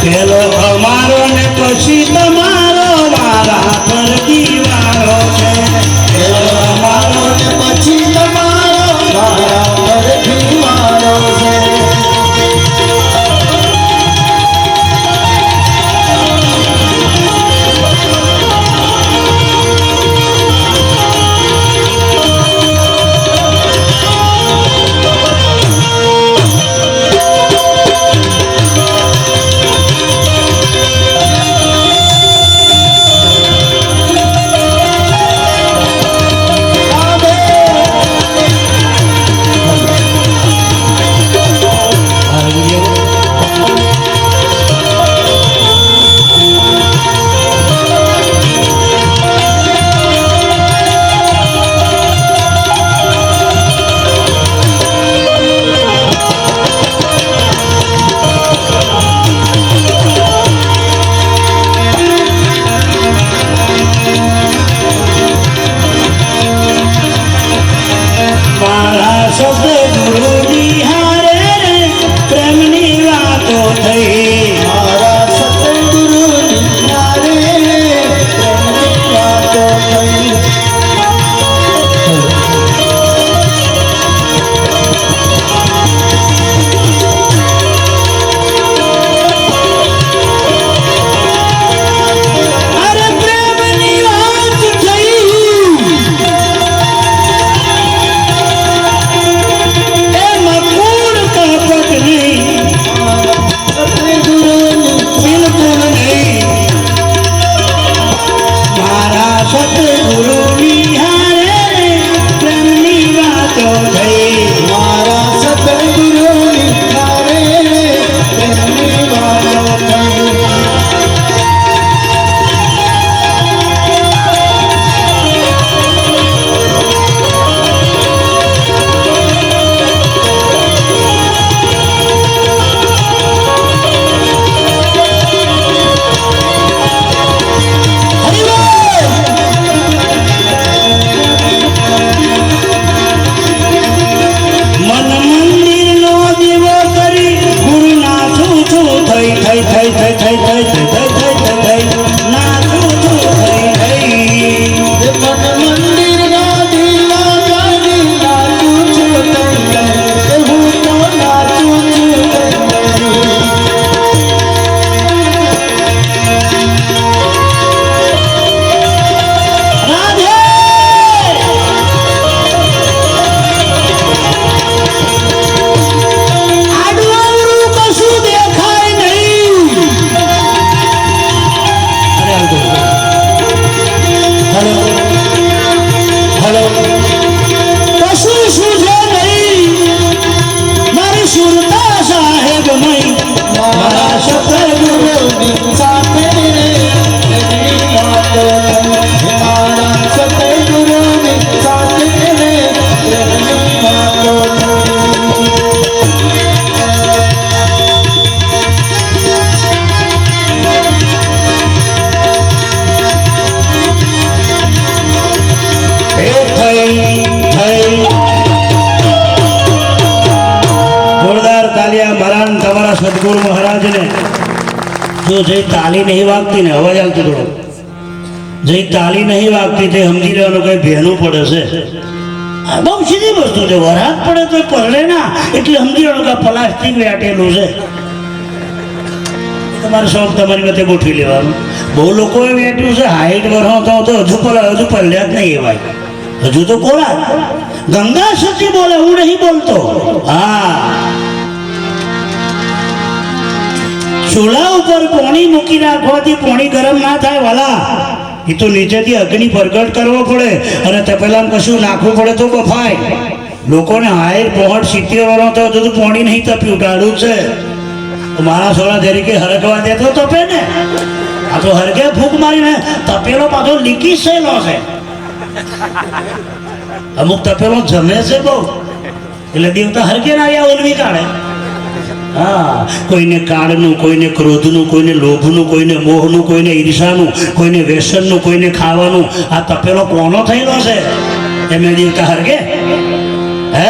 પેલો અમારો ને પછી તમારો મારા પર દીવારો છે પેલો અમારો ને પછી તમારો મારા પર દીવારો છે સદગુરુ મહારાજ ને જો જઈ તાલી નહીં વાગતી ને અવાજ આવતી થોડો જઈ તાલી નહીં વાગતી તે સમજી લેવાનું કઈ ભેનું પડે છે બહુ સીધી વસ્તુ છે વરાત પડે તો પરણે ના એટલે સમજી લેવાનું કે પ્લાસ્ટિક વેટેલું છે તમારે શોખ તમારી મતે ગોઠવી લેવાનું બહુ લોકોએ વેટ્યું છે હાઈટ વરસો તો હજુ પલ્યા જ નહીં એવાય હજુ તો કોરા ગંગા સચી બોલે હું નહીં બોલતો હા ચૂલા ઉપર પાણી મૂકી રાખવાથી પાણી ગરમ ના થાય વાલા એ તો નીચેથી અગ્નિ પ્રગટ કરવો પડે અને તે પહેલા કશું નાખવું પડે તો બફાય લોકોને હાઈટ 70 વર્ષ તો હજુ પાણી નહીં તપ્યું ટાળું છે મારા સોળા તરીકે હરકવા દે તો તપે ને આ તો હરકે ફૂંક મારીને તપેલો પાછો લીકી સેલો છે અમુક તપેલો જમે છે બહુ એટલે દેવતા હરકે ના આવ્યા ઓલવી કાઢે હા કોઈને કાળનું કોઈને ક્રોધનું કોઈને લોભનું કોઈને મોહનું કોઈને ઈર્ષાનું કોઈને વ્યસનનું કોઈને ખાવાનું આ તપેલો કોનો થયેલો છે એમ દેવતા હરકે હે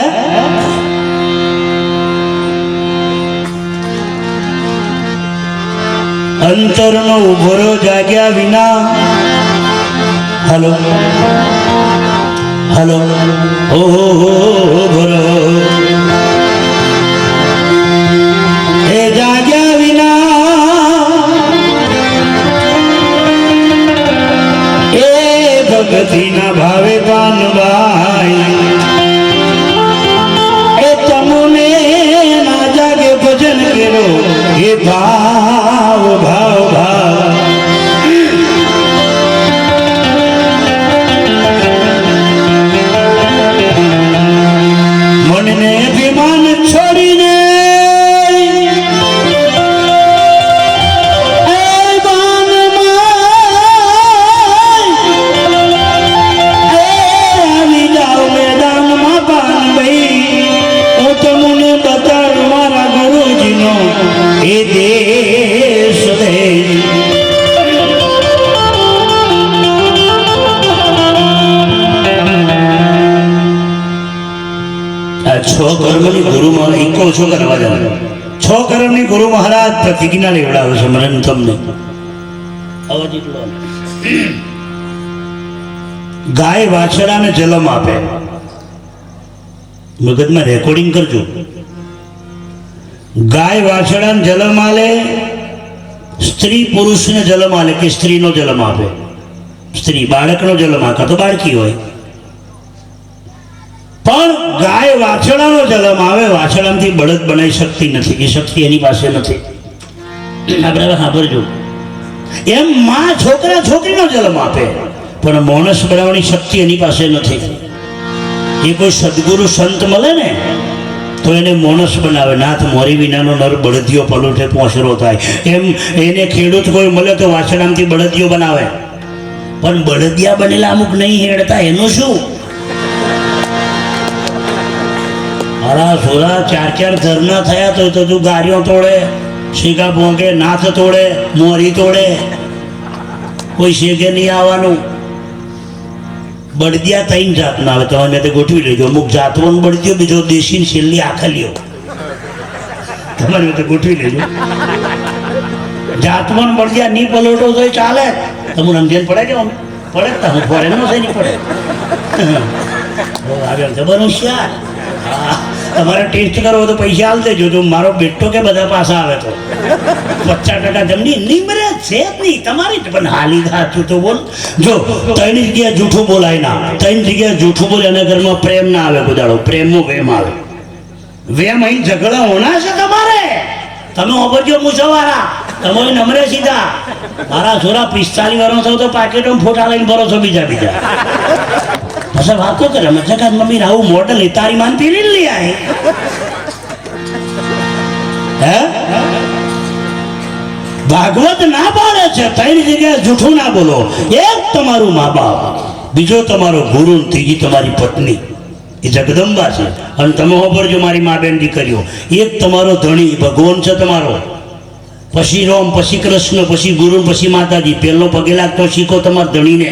અંતરનો ઉભરો જાગ્યા વિના. હલો હલો ઉભરો એ જાગ્યા વિના એ ભગતીના ભાવે પાનભાઈ એ તમુને ના જાગે ભજન કેરો એ ભાવ ભાવ ભાવ મનને અભિમાન છોડીને કર્મની ગુરુ મહારાજ ઇકો છો કરવા જાવ છો કર્મની ગુરુ મહારાજ પ્રતિજ્ઞા લેવડાવે છે મને ને તમને. અવાજ એટલો ગાય વાછડાને જલમ આપે. મગજમાં રેકોર્ડિંગ કરજો. ગાય વાછડાને જલમ આલે, સ્ત્રી પુરુષને જલમ આલે કે સ્ત્રીનો જલમ આપે. સ્ત્રી બાળકનો જલમ આપે તો બાળકી હોય. પણ ગાય વાછડાનો જન્મ આવે, વાછડામાંથી બળદ બનાવી શકતી નથી. એ શક્તિ એની પાસે નથી. આપણે સાંભળજો. એમ માં છોકરા છોકરીનો જન્મ આપે પણ માણસ બનાવવાની શક્તિ એની પાસે નથી. એ કોઈ સદગુરુ સંત મળે ને તો એને માણસ બનાવે. નાથ મોરી વિનાનો નર બળદિયો પલોઠે પોસરો થાય. એમ એને ખેડૂત કોઈ મળે તો વાછડામાંથી બળદિયો બનાવે. પણ બળદિયા બનેલા અમુક નહીં હેડતા. એનું શું? મારા સોરા 4 ધરના થયા તો તું ગારીઓ તોડે, શીખા ભોંકે, નાથ તોડે, મોરી તોડે, કોઈ શેકે નહીં આવવાનું. બળદિયા 3 જાતના આવે. તમે મેં તો ગોઠવી લેજો. અમુક જાતવાનો બળદિયો, બીજો દેશી છેલ્લી આખલીઓ. તમારે મેં તો ગોઠવી લેજો. જાતવાન બળદિયા નહીં પલોટો તો ચાલે. તમને સમજણ પડે કે પડે તો હું ફોરેનનો છે નહીં પડે. આગળ ખબર હોશિયાર. તમારે ટેસ્ટ કરવો તો પૈસા હાલ દેજો. જો મારો બેટો કે બધા પાસા આવે તો 50% જમણી નહીં મરે છે જ નહીં તમારી જ. પણ હાલી સાચું તો બોલ. જો 3 જગ્યાએ જૂઠું બોલાય ના. 3 જગ્યાએ જૂઠું બોલે એના ઘરમાં પ્રેમ ના આવે. ગુદાડો પ્રેમનો વેમ આવે. વેમ અહીં ઝઘડા હોના છે તમારે. તમે ઓબરજો મૂછવાળા, તમે નમરે સીધા. મારા છોરા 45 વર્ષ થયો તો પાકેટમાં ફોટા લઈને ભરો છો બીજા પછી વાતો કરે. મજા મમ્મી આવું મોડલ તારી માન પીલી લઈ આય. હે ભાગવત ના પાડે છે 3 જગ્યાએ જૂઠું ના બોલો. એક તમારું મા બાપ, બીજો તમારો ગુરુ, ત્રીજી તમારી પત્ની. એ જગદંબા છે. અને તમે હોબરજો મારી મા બેન દીકરીઓ. એક તમારો ધણી ભગવાન છે તમારો, પછી રામ, પછી કૃષ્ણ, પછી ગુરુ, પછી માતાજી. પહેલો પગે લાગતો શીખો તમારા ધણીને.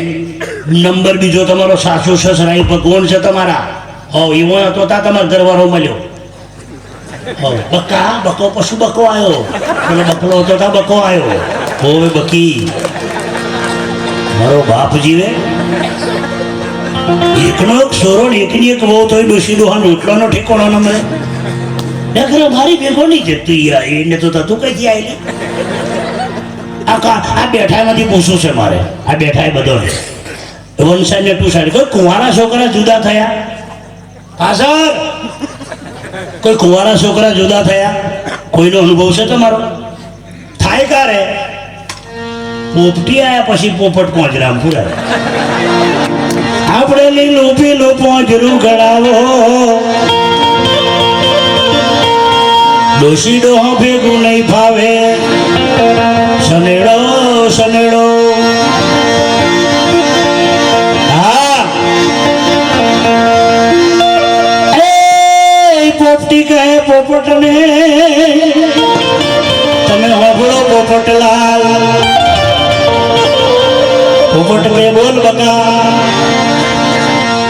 નંબર બીજો તમારો સાસુ સસરા, એ ભગવાન છે તમારા. એવો હતો તા તમારો ઘરવાળો મળ્યો. બકા બકો પશુ બકો આવ્યો. પેલો બકલો હતો તા બકો આવ્યો. હવે બકી મારો બાપ જીવે. એકનો એક સોરો ને એકની એક બહુ તો ડોસી ડોહા રોટલાનો ઠેકોણો ન મળે. ખરો મારી ભેગો નહીં જતું એને તો તું કઈથી આવી. આ બેઠામાંથી પૂછવું છે મારે. આ બેઠા બધો વન સાઈડ ને 2 સાઈડ. કોઈ કુંવારા છોકરા જુદા થયા? પાછળ કોઈ કુંવારા છોકરા જુદા થયા? કોઈનો અનુભવ છે તમારો? થાય કારે પોપટી આયા પછી પોપટ પોંજરામ પૂરા. આપણે લીલું પીલું પોંજરું ગળાવો, ડોશી ડોહો ભેગું નહીં ફાવે. સનેડો સનેડો હા એ પોપટી કહે પોપટને, તમે હોભળો પોપટલાલ. પોપટ કે બોલ બકા,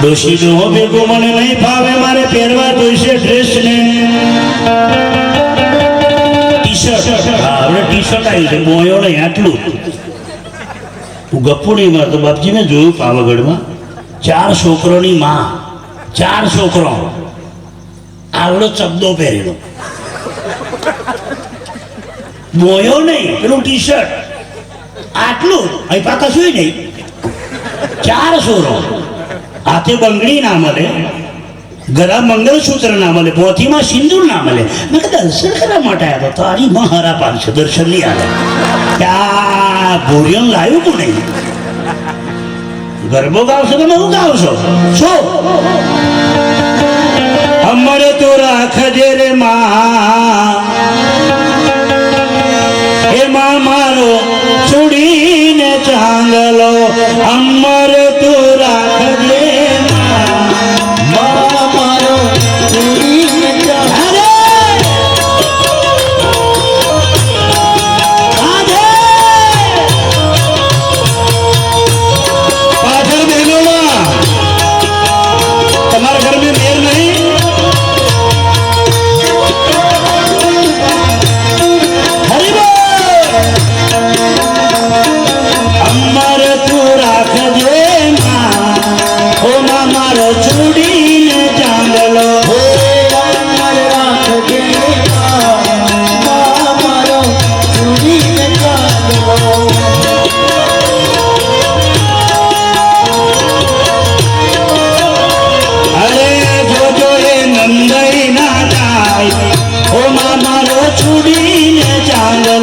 ડોશી ડોહો ભેગું મને નહીં ફાવે. મારે પહેરવા જોઈશે ડ્રેસ ને ટી-શર્ટ. ટી શર્ટ આવ્યું છે બોયો નહીં આટલું હું ગપ્પુ નહીં મારતો બાપજી મેં જોયું પાવાગઢમાં 4 છોકરોની માં 4 છોકરો આવડો ચબ્દો પહેરેલો બોયો નહીં પેલું ટી શર્ટ આટલું અહીં પાકા શું નહીં 4 છોરો હાથે બંગડી ના મળે ગળા મંગળસૂત્ર ના મળે પોથીમાં સિંદૂર ના મળે મેં કીધું દર્શન કરવા માટે આવ્યો તો તારી મહારા પાડશે દર્શન નહીં આવે ત્યાં ભોરિયન લાવ્યું તું નહીં ગરબો ગાવશો તમે હું ગાવશો શું અમર તો રાખજે રે માં એમાં મારો છોડીને ચાંદલો અમર તો રાખજે મારો છોડીને ચાંદલો પાછળ બહેનોમાં તમારા ઘર મેં મેર નહીં અમર તું રાખજે માં ઓ માં મારો